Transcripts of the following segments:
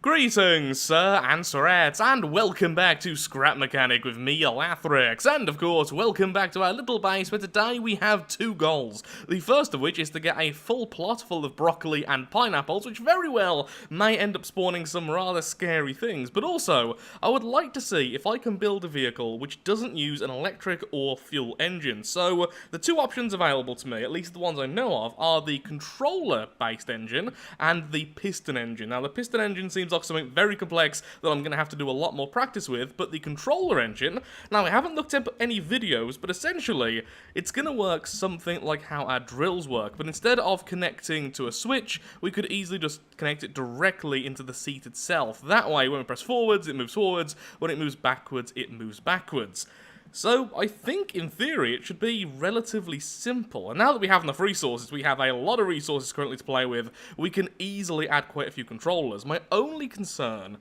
Greetings, sir and sirettes, and welcome back to Scrap Mechanic with me, Lathrix, and of course, welcome back to our little base where today we have two goals. The first of which is to get a full plot full of broccoli and pineapples, which very well may end up spawning some rather scary things, but also, I would like to see if I can build a vehicle which doesn't use an electric or fuel engine. So, the two options available to me, at least the ones I know of, are the controller-based engine and the piston engine. Now, the piston engine seems like something very complex that I'm going to have to do a lot more practice with, but the controller engine, now I haven't looked up any videos, but essentially, it's going to work something like how our drills work, but instead of connecting to a switch, we could easily just connect it directly into the seat itself. That way, when we press forwards, it moves forwards, when it moves backwards, it moves backwards. So, I think, in theory, it should be relatively simple. And now that we have enough resources, we have a lot of resources currently to play with, we can easily add quite a few controllers. My only concern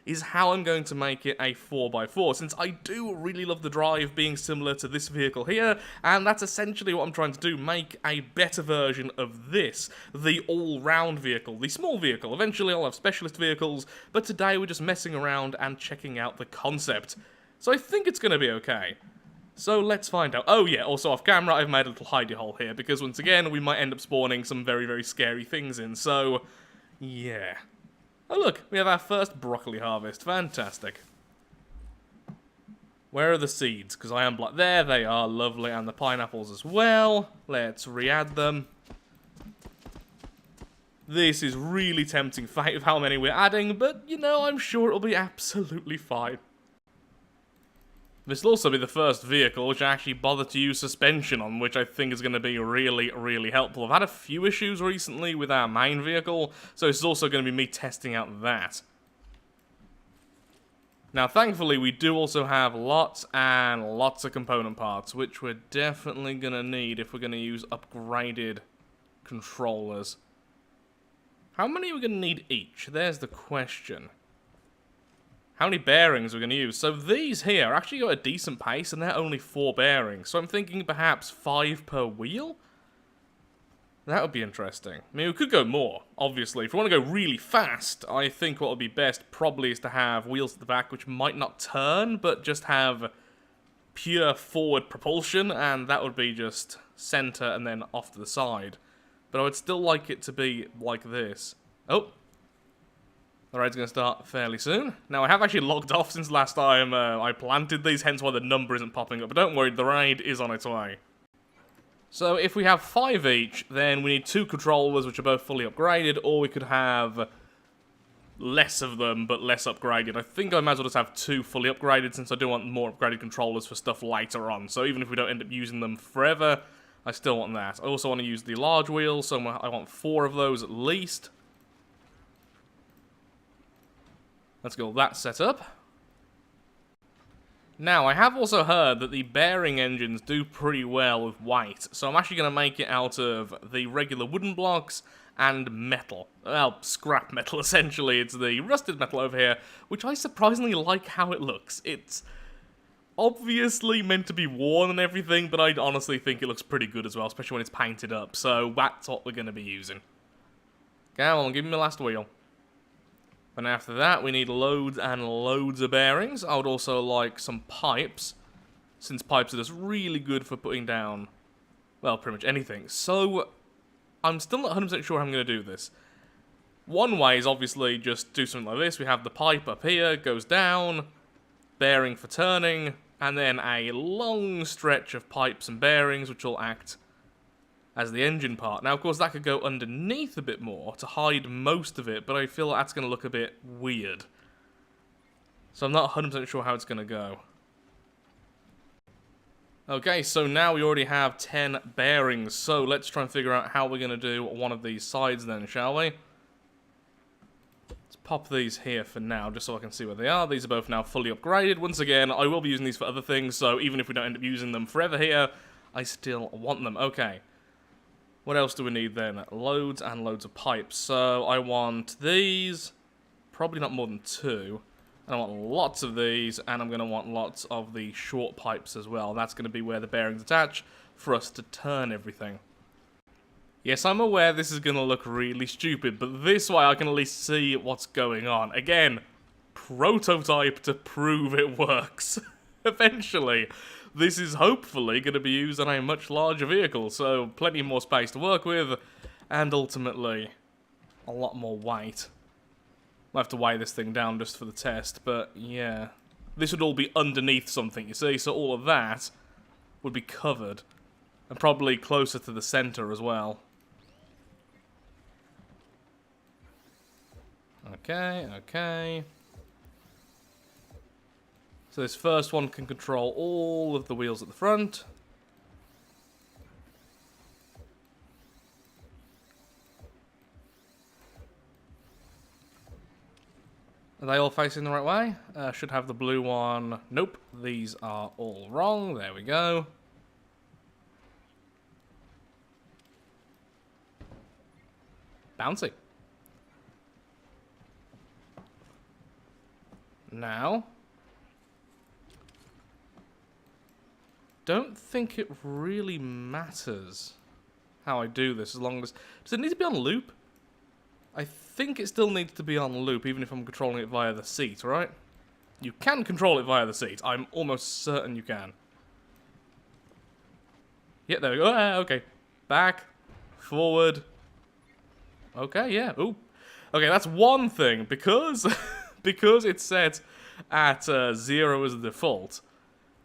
is how I'm going to make it a 4x4, since I do really love the drive being similar to this vehicle here, and that's essentially what I'm trying to do, make a better version of this, the all-round vehicle, the small vehicle. Eventually I'll have specialist vehicles, but today we're just messing around and checking out the concept. So I think it's going to be okay. So let's find out. Oh yeah, also off camera, I've made a little hidey hole here, because once again, we might end up spawning some very, very scary things in, so yeah. Oh look, we have our first broccoli harvest. Fantastic. Where are the seeds? Because I am black. There they are, lovely, and the pineapples as well. Let's re-add them. This is really tempting fate of how many we're adding, but you know, I'm sure it'll be absolutely fine. This will also be the first vehicle which I actually bother to use suspension on, which I think is going to be really, really helpful. I've had a few issues recently with our main vehicle, so it's also going to be me testing out that. Now, thankfully, we do also have lots and lots of component parts, which we're definitely going to need if we're going to use upgraded controllers. How many are we going to need each? There's the question. How many bearings are we going to use? So these here actually got a decent pace, and they're only 4 bearings. So I'm thinking perhaps 5 per wheel? That would be interesting. I mean, we could go more, obviously. If we want to go really fast, I think what would be best probably is to have wheels at the back which might not turn, but just have pure forward propulsion, and that would be just center and then off to the side. But I would still like it to be like this. Oh. The raid's going to start fairly soon. Now, I have actually logged off since last time I planted these, hence why the number isn't popping up. But don't worry, the raid is on its way. So, if we have 5 each, then we need 2 controllers, which are both fully upgraded, or we could have less of them, but less upgraded. I think I might as well just have 2 fully upgraded, since I do want more upgraded controllers for stuff later on. So, even if we don't end up using them forever, I still want that. I also want to use the large wheels, so I want 4 of those at least. Let's get all that set up. Now, I have also heard that the bearing engines do pretty well with white, so I'm actually going to make it out of the regular wooden blocks and metal. Well, scrap metal, essentially. It's the rusted metal over here, which I surprisingly like how it looks. It's obviously meant to be worn and everything, but I honestly think it looks pretty good as well, especially when it's painted up, so that's what we're going to be using. Come on, give me my last wheel. And after that, we need loads and loads of bearings. I would also like some pipes, since pipes are just really good for putting down, well, pretty much anything. So, I'm still not 100% sure how I'm going to do this. One way is obviously just do something like this. We have the pipe up here, goes down, bearing for turning, and then a long stretch of pipes and bearings, which will act as the engine part. Now, of course, that could go underneath a bit more to hide most of it, but I feel like that's going to look a bit weird. So I'm not 100% sure how it's going to go. Okay, so now we already have 10 bearings, so let's try and figure out how we're going to do one of these sides then, shall we? Let's pop these here for now, just so I can see where they are. These are both now fully upgraded. Once again, I will be using these for other things, so even if we don't end up using them forever here, I still want them. Okay. What else do we need then? Loads and loads of pipes. So I want these, probably not more than 2. And I want lots of these, and I'm going to want lots of the short pipes as well. That's going to be where the bearings attach for us to turn everything. Yes, I'm aware this is going to look really stupid, but this way I can at least see what's going on. Again, prototype to prove it works. Eventually, this is hopefully going to be used on a much larger vehicle, so plenty more space to work with, and ultimately, a lot more weight. I'll have to weigh this thing down just for the test, but yeah. This would all be underneath something, you see, so all of that would be covered. And probably closer to the center as well. Okay, okay. So this first one can control all of the wheels at the front. Are they all facing the right way? Should have the blue one. Nope, these are all wrong. There we go. Bouncy. Now. Don't think it really matters how I do this as long as... Does it need to be on loop? I think it still needs to be on loop even if I'm controlling it via the seat, right? You can control it via the seat. I'm almost certain you can. Yeah, there we go. Okay. Back. Forward. Okay, yeah. Ooh. Okay, that's one thing. Because because it's set at 0 as the default,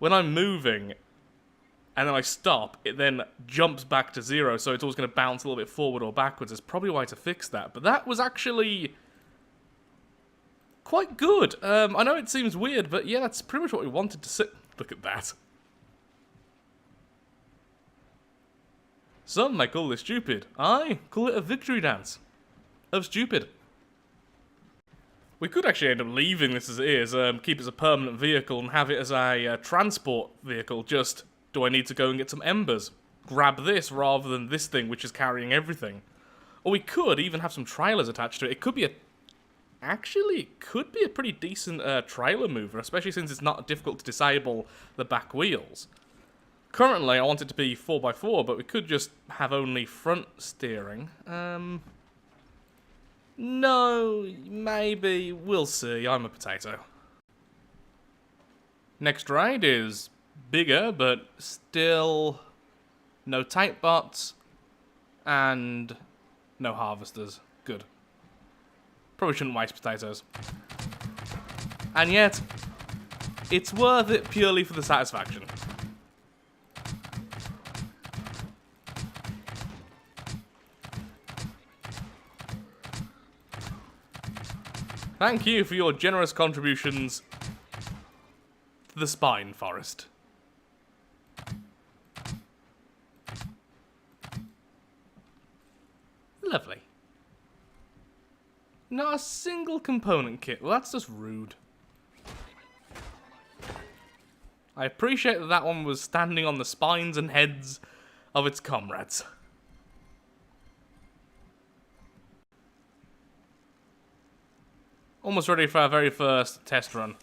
when I'm moving and then I stop, it then jumps back to 0, so it's always going to bounce a little bit forward or backwards. There's probably a way to fix that, but that was actually quite good. I know it seems weird, but yeah, that's pretty much what we wanted to see. Look at that. Some may call this stupid. I call it a victory dance of stupid. We could actually end up leaving this as it is, keep it as a permanent vehicle and have it as a transport vehicle. Just, do I need to go and get some embers? Grab this rather than this thing which is carrying everything. Or we could even have some trailers attached to it. It could be a... Actually, it could be a pretty decent trailer mover, especially since it's not difficult to disable the back wheels. Currently, I want it to be 4x4, but we could just have only front steering. No, maybe. We'll see. I'm a potato. Next raid is bigger, but still no tape bots and no harvesters. Good. Probably shouldn't waste potatoes. And yet, it's worth it purely for the satisfaction. Thank you for your generous contributions to the Spine Forest. Lovely. Not a single component kit. Well, that's just rude. I appreciate that that one was standing on the spines and heads of its comrades. Almost ready for our very first test run.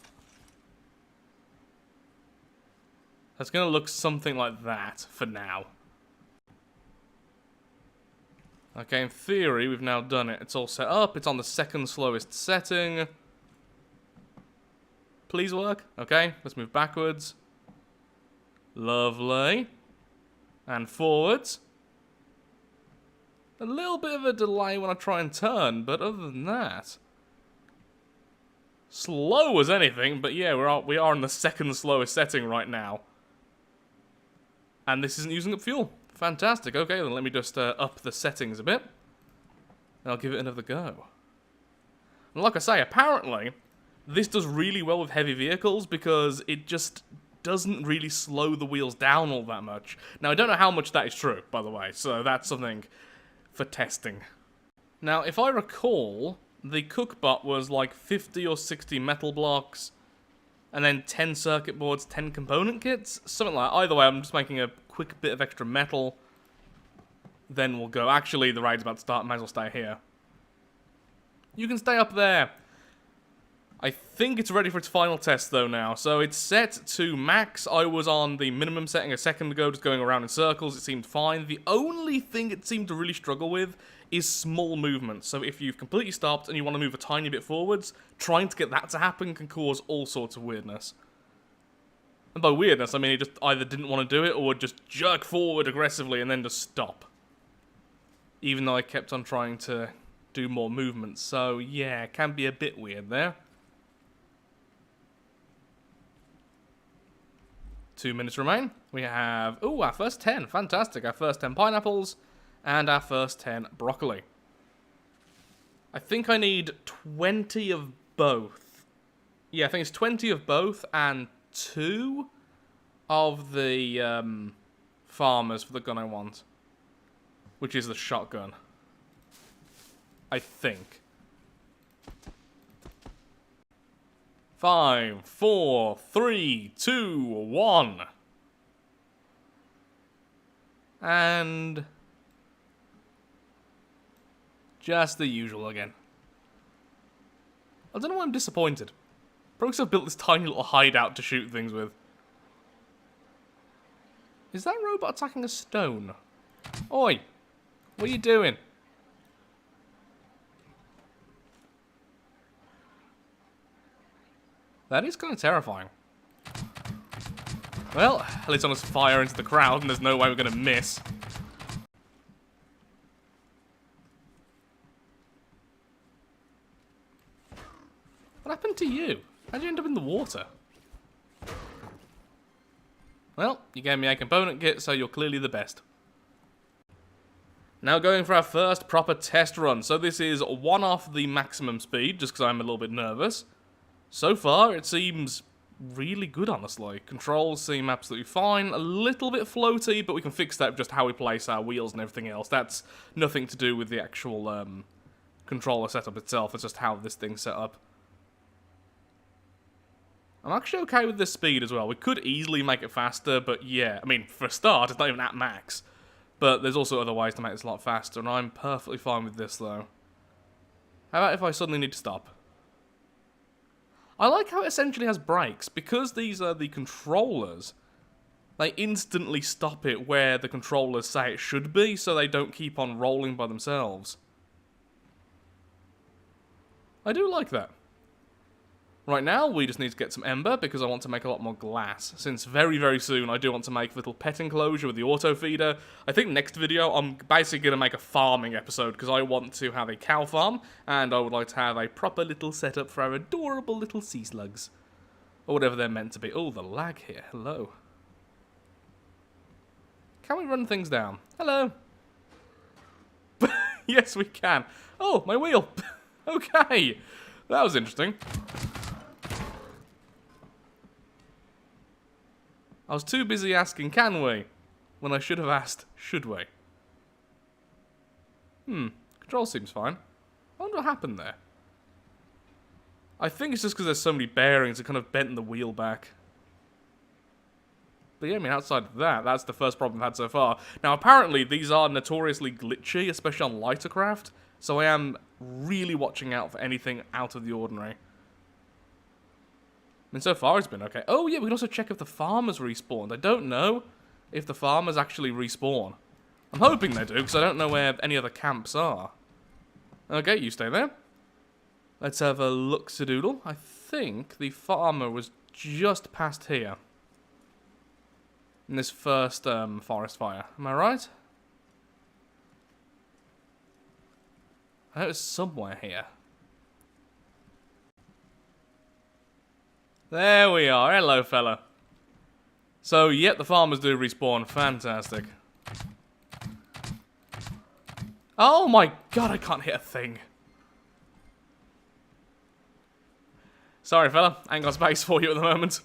That's going to look something like that for now. Okay, in theory, we've now done it. It's all set up. It's on the second slowest setting. Please work. Okay, let's move backwards. Lovely. And forwards. A little bit of a delay when I try and turn, but other than that... Slow as anything, but yeah, we are in the second slowest setting right now. And this isn't using up fuel. Fantastic. Okay, then let me just up the settings a bit. And I'll give it another go. And like I say, apparently, this does really well with heavy vehicles because it just doesn't really slow the wheels down all that much. Now, I don't know how much that is true, by the way, so that's something for testing. Now, if I recall... The cookbot was like 50 or 60 metal blocks, and then 10 circuit boards, 10 component kits, something like that. Either way, I'm just making a quick bit of extra metal, then we'll go. Actually, the raid's about to start, might as well stay here. You can stay up there. I think it's ready for its final test though now. So it's set to max. I was on the minimum setting a second ago, just going around in circles. It seemed fine. The only thing it seemed to really struggle with is small movements. So if you've completely stopped and you want to move a tiny bit forwards, trying to get that to happen can cause all sorts of weirdness. And by weirdness, I mean it just either didn't want to do it or would just jerk forward aggressively and then just stop. Even though I kept on trying to do more movements. So yeah, it can be a bit weird there. 2 minutes remain. We have, ooh, our first 10. Fantastic. Our first 10 pineapples and our first 10 broccoli. I think I need 20 of both. Yeah, I think it's 20 of both and 2 of the farmers for the gun I want. Which is the shotgun. I think. 5, 4, 3, 2, 1. And just the usual again. I don't know why I'm disappointed. Probably because I've built this tiny little hideout to shoot things with. Is that robot attacking a stone? Oi! What are you doing? That is kind of terrifying. Well, at least on us fire into the crowd and there's no way we're going to miss. What happened to you? How'd you end up in the water? Well, you gave me a component kit, so you're clearly the best. Now going for our first proper test run. So this is 1 off the maximum speed, just because I'm a little bit nervous. So far, it seems really good, honestly. Controls seem absolutely fine. A little bit floaty, but we can fix that with just how we place our wheels and everything else. That's nothing to do with the actual controller setup itself. It's just how this thing's set up. I'm actually okay with this speed as well. We could easily make it faster, but yeah. I mean, for a start, it's not even at max. But there's also other ways to make this a lot faster, and I'm perfectly fine with this, though. How about if I suddenly need to stop? I like how it essentially has brakes. Because these are the controllers, they instantly stop it where the controllers say it should be, so they don't keep on rolling by themselves. I do like that. Right now, we just need to get some ember, because I want to make a lot more glass. Since very, very soon, I do want to make a little pet enclosure with the auto feeder. I think next video, I'm basically going to make a farming episode, because I want to have a cow farm, and I would like to have a proper little setup for our adorable little sea slugs. Or whatever they're meant to be. Oh, the lag here. Hello. Can we run things down? Hello. Yes, we can. Oh, my wheel. Okay. That was interesting. I was too busy asking, can we? When I should have asked, should we? Control seems fine. I wonder what happened there. I think it's just because there's so many bearings, it kind of bent the wheel back. But yeah, I mean, outside of that, that's the first problem I've had so far. Now, apparently, these are notoriously glitchy, especially on lighter craft, so I am really watching out for anything out of the ordinary. I mean, so far it's been okay. Oh, yeah, we can also check if the farmers respawned. I don't know if the farmers actually respawn. I'm hoping they do, because I don't know where any other camps are. Okay, you stay there. Let's have a look-a-doodle. I think the farmer was just past here. In this first forest fire. Am I right? I know it's somewhere here. There we are. Hello, fella. So, yep, the farmers do respawn. Fantastic. Oh my god, I can't hit a thing. Sorry, fella. I ain't got space for you at the moment.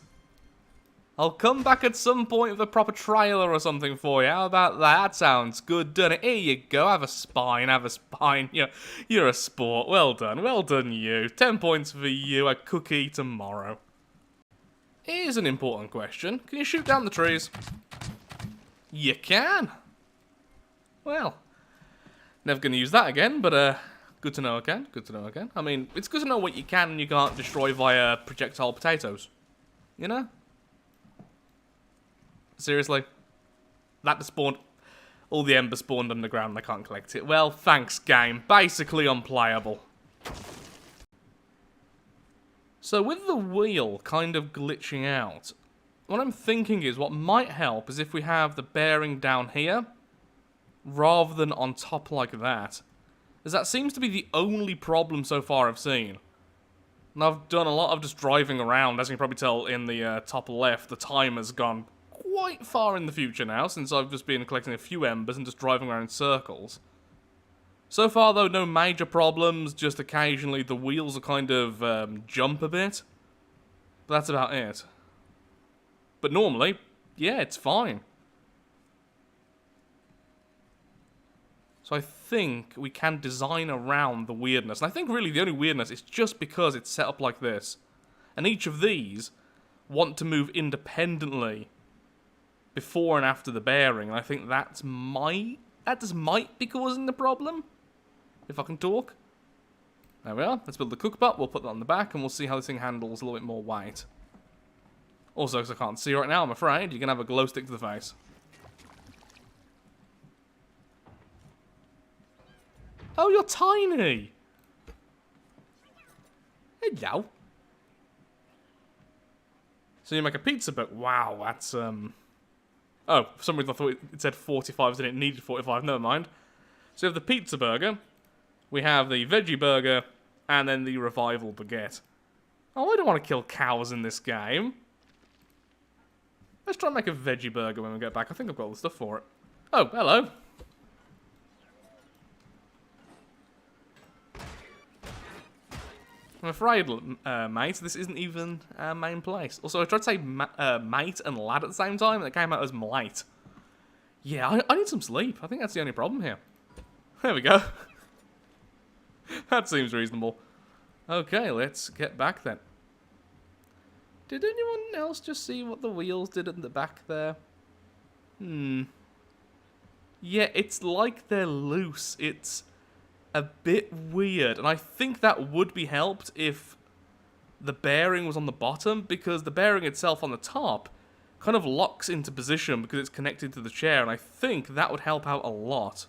I'll come back at some point with a proper trailer or something for you. How about that? That sounds good, doesn't it? Here you go. Have a spine. Have a spine. You're a sport. Well done. Well done, you. 10 points for you. A cookie tomorrow. Here's an important question. Can you shoot down the trees? You can. Well, never going to use that again, but Good to know again. Good to know again. I mean, it's good to know what you can and you can't destroy via projectile potatoes. You know? Seriously? That just spawned... All the embers spawned underground and I can't collect it. Well, thanks, game. Basically unplayable. So with the wheel kind of glitching out, what I'm thinking is what might help is if we have the bearing down here, rather than on top like that. As that seems to be the only problem so far I've seen. And I've done a lot of just driving around, as you can probably tell in the top left, the timer's gone quite far in the future now, since I've just been collecting a few embers and just driving around in circles. So far, though, no major problems, just occasionally the wheels are kind of jump a bit. But that's about it. But normally, yeah, it's fine. So I think we can design around the weirdness. And I think really the only weirdness is just because it's set up like this. And each of these want to move independently before and after the bearing. And I think that just might be causing the problem. If I can talk. There we are. Let's build the cookpot. We'll put that on the back and we'll see how this thing handles a little bit more weight. Also, because I can't see right now, I'm afraid, you're going to have a glow stick to the face. Oh, you're tiny! Hello. So you make a pizza, but wow, that's, Oh, for some reason I thought it said 45, and it needed 45, never mind. So we have the pizza burger, we have the veggie burger, and then the revival baguette. Oh, I don't want to kill cows in this game. Let's try and make a veggie burger when we get back. I think I've got all the stuff for it. Oh, hello. I'm afraid, mate, this isn't even our main place. Also, I tried to say mate and lad at the same time, and it came out as mlate. Yeah, I need some sleep. I think that's the only problem here. There we go. That seems reasonable. Okay, let's get back then. Did anyone else just see what the wheels did at the back there? Yeah, it's like they're loose. It's a bit weird, and I think that would be helped if the bearing was on the bottom, because the bearing itself on the top kind of locks into position because it's connected to the chair, and I think that would help out a lot.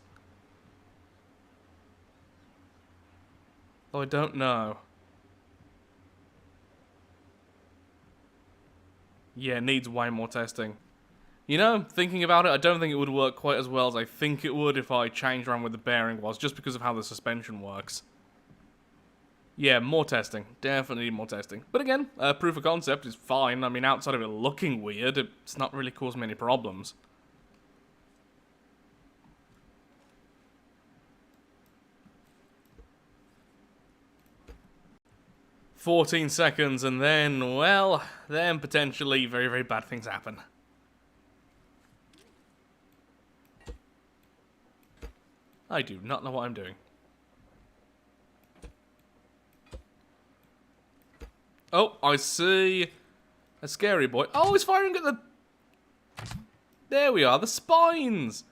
Though I don't know. Yeah, needs way more testing. You know, thinking about it, I don't think it would work quite as well as I think it would if I changed around where the bearing was, just because of how the suspension works. Yeah, more testing. Definitely more testing. But again, proof of concept is fine. I mean, outside of it looking weird, it's not really caused me any problems. "14 seconds, and then, well, then potentially very, very bad things happen." I do not know what I'm doing. Oh, I see a scary boy. Oh, he's firing at the... There we are, the spines!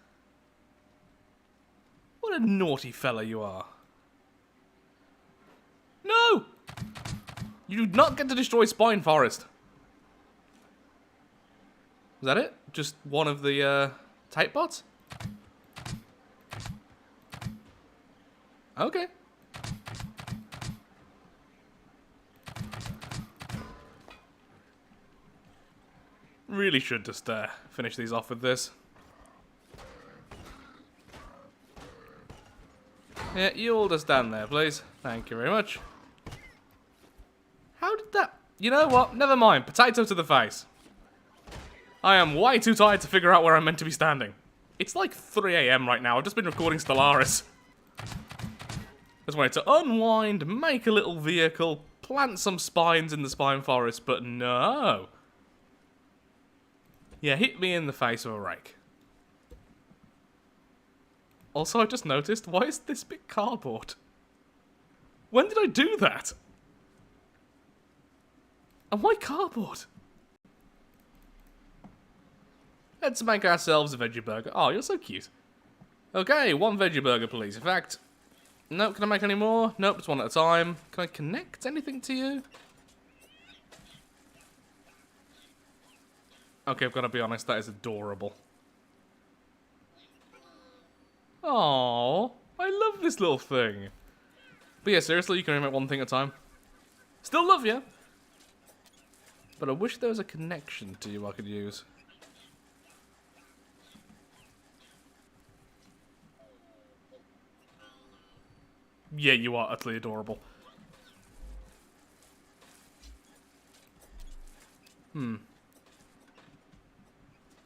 What a naughty fella you are. No! You do not get to destroy Spine Forest. Was that it? Just one of the tape bots? Okay. Really should just finish these off with this. Yeah, you all just stand there, please. Thank you very much. How did that... You know what? Never mind. Potato to the face. I am way too tired to figure out where I'm meant to be standing. It's like 3 AM right now. I've just been recording Stellaris. Just wanted to unwind, make a little vehicle, plant some spines in the spine forest, but no. Yeah, hit me in the face with a rake. Also, I just noticed, why is this bit cardboard? When did I do that? And why cardboard? Let's make ourselves a veggie burger. Oh, you're so cute. Okay, one veggie burger, please. In fact, Nope, can I make any more? Nope, just one at a time. Can I connect anything to you? Okay, I've got to be honest, that is adorable. Oh, I love this little thing. But yeah, seriously, you can only make one thing at a time. Still love you. But I wish there was a connection to you I could use. Yeah, you are utterly adorable.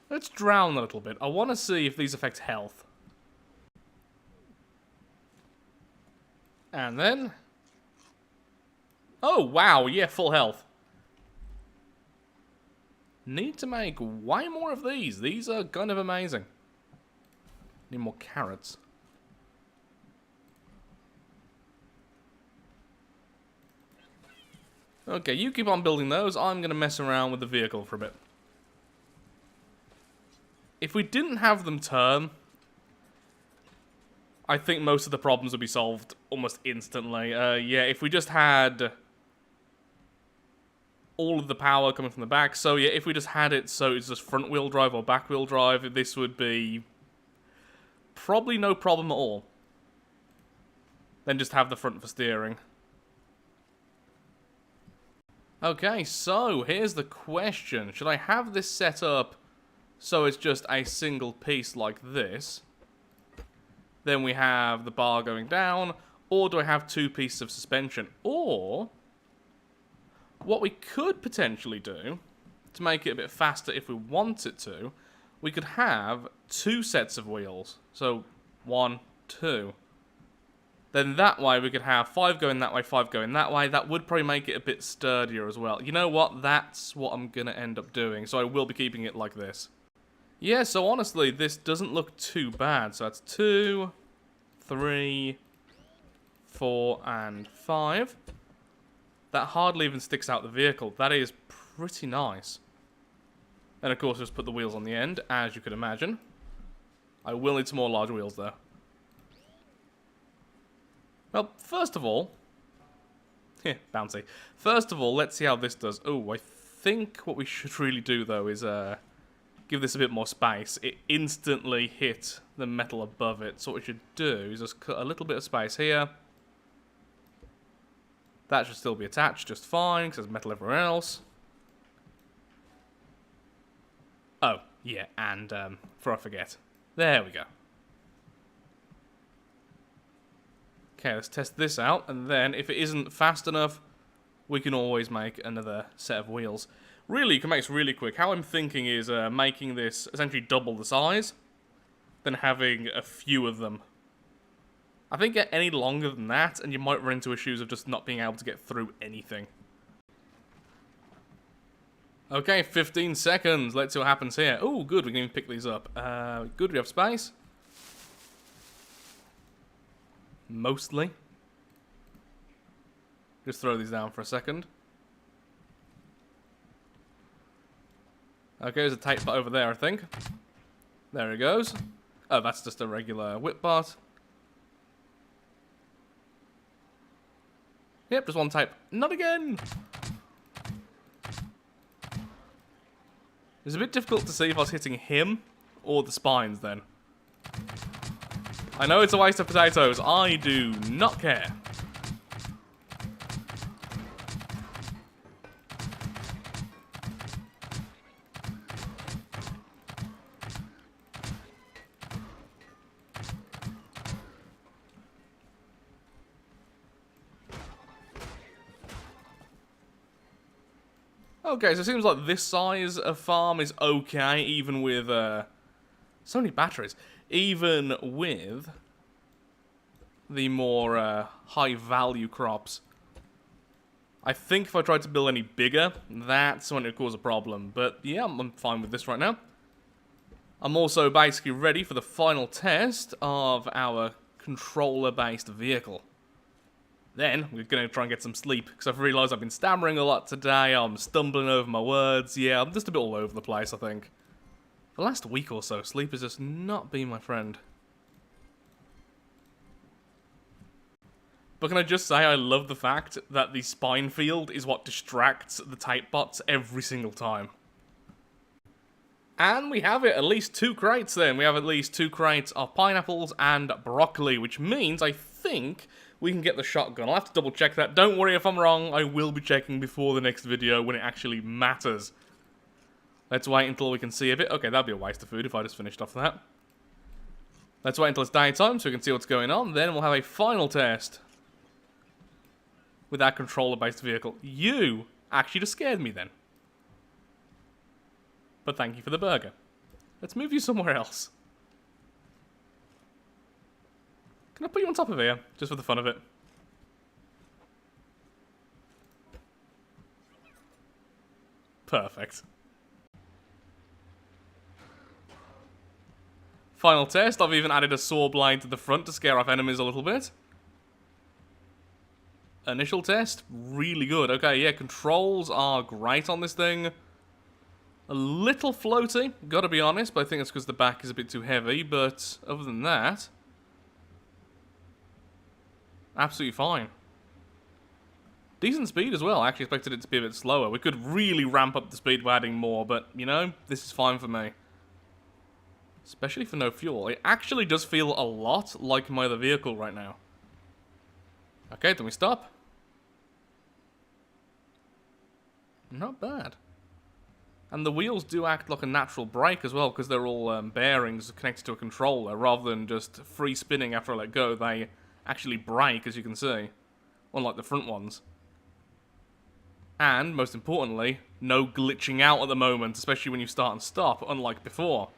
Let's drown a little bit. I want to see if these affect health. And then... oh, wow, yeah, full health. Need to make way more of these. These are kind of amazing. Need more carrots. Okay, you keep on building those. I'm going to mess around with the vehicle for a bit. If we didn't have them turn, I think most of the problems would be solved almost instantly. Yeah, if we just had all of the power coming from the back. So yeah, if we just had it so it's just front wheel drive or back wheel drive, this would be probably no problem at all. Then just have the front for steering. Okay, so here's the question. Should I have this set up so it's just a single piece like this? Then we have the bar going down. Or do I have two pieces of suspension? Or what we could potentially do to make it a bit faster if we wanted to, we could have two sets of wheels. So 1, 2. Then that way we could have 5 going that way, 5 going that way. That would probably make it a bit sturdier as well. You know what? That's what I'm going to end up doing. So I will be keeping it like this. Yeah, so honestly, this doesn't look too bad. So that's 2, 3, 4, and 5. That hardly even sticks out the vehicle. That is pretty nice. And of course, just put the wheels on the end, as you could imagine. I will need some more large wheels, though. Well, first of all... bouncy. First of all, let's see how this does. Oh, I think what we should really do, though, is give this a bit more space. It instantly hit the metal above it. So what we should do is just cut a little bit of space here. That should still be attached just fine, because there's metal everywhere else. Oh, yeah, and before I forget. There we go. Okay, let's test this out, and then if it isn't fast enough, we can always make another set of wheels. Really, you can make this really quick. How I'm thinking is making this essentially double the size, then having a few of them. I think get any longer than that, and you might run into issues of just not being able to get through anything. Okay, 15 seconds. Let's see what happens here. Oh, good, we can even pick these up. Good, we have space. Mostly. Just throw these down for a second. Okay, there's a tight part over there, I think. There it goes. Oh, that's just a regular whip part. Yep, just one type. Not again! It's a bit difficult to see if I was hitting him or the spines then. I know it's a waste of potatoes. I do not care. Okay, so it seems like this size of farm is okay, even with, so many batteries. Even with the more, high-value crops. I think if I tried to build any bigger, that's when it would cause a problem. But, yeah, I'm fine with this right now. I'm also basically ready for the final test of our controller-based vehicle. Then, we're going to try and get some sleep, because I've realised I've been stammering a lot today, I'm stumbling over my words, yeah, I'm just a bit all over the place, I think. The last week or so, sleep has just not been my friend. But can I just say I love the fact that the spine field is what distracts the type bots every single time. And we have it, at least 2 crates then. We have at least 2 crates of pineapples and broccoli, which means I think we can get the shotgun. I'll have to double check that. Don't worry if I'm wrong, I will be checking before the next video when it actually matters. Let's wait until we can see a bit. Okay, that'd be a waste of food if I just finished off that. Let's wait until it's daytime so we can see what's going on. Then we'll have a final test with our controller-based vehicle. You actually just scared me then. But thank you for the burger. Let's move you somewhere else. Can I put you on top of here, just for the fun of it? Perfect. Final test, I've even added a saw blade to the front to scare off enemies a little bit. Initial test, really good. Okay, yeah, controls are great on this thing. A little floaty, gotta be honest, but I think it's because the back is a bit too heavy, but other than that, absolutely fine. Decent speed as well. I actually expected it to be a bit slower. We could really ramp up the speed by adding more, but, you know, this is fine for me. Especially for no fuel. It actually does feel a lot like my other vehicle right now. Okay, then we stop. Not bad. And the wheels do act like a natural brake as well, because they're all bearings connected to a controller, rather than just free spinning after I let go. They actually brake, as you can see, unlike the front ones. And, most importantly, no glitching out at the moment, especially when you start and stop, unlike before.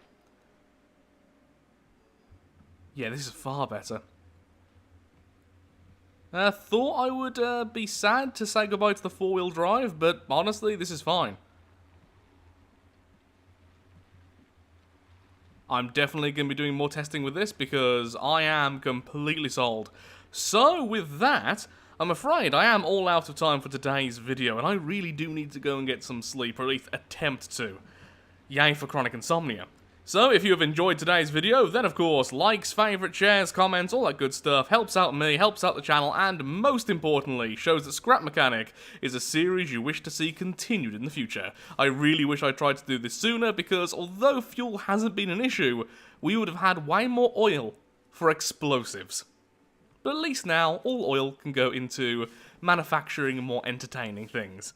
Yeah, this is far better. Thought I would be sad to say goodbye to the 4-wheel drive, but honestly, this is fine. I'm definitely going to be doing more testing with this because I am completely sold. So, with that, I'm afraid I am all out of time for today's video, and I really do need to go and get some sleep, or at least attempt to. Yay for chronic insomnia. So, if you have enjoyed today's video, then of course, likes, favourites, shares, comments, all that good stuff helps out me, helps out the channel, and most importantly, shows that Scrap Mechanic is a series you wish to see continued in the future. I really wish I tried to do this sooner, because although fuel hasn't been an issue, we would have had way more oil for explosives. But at least now, all oil can go into manufacturing more entertaining things.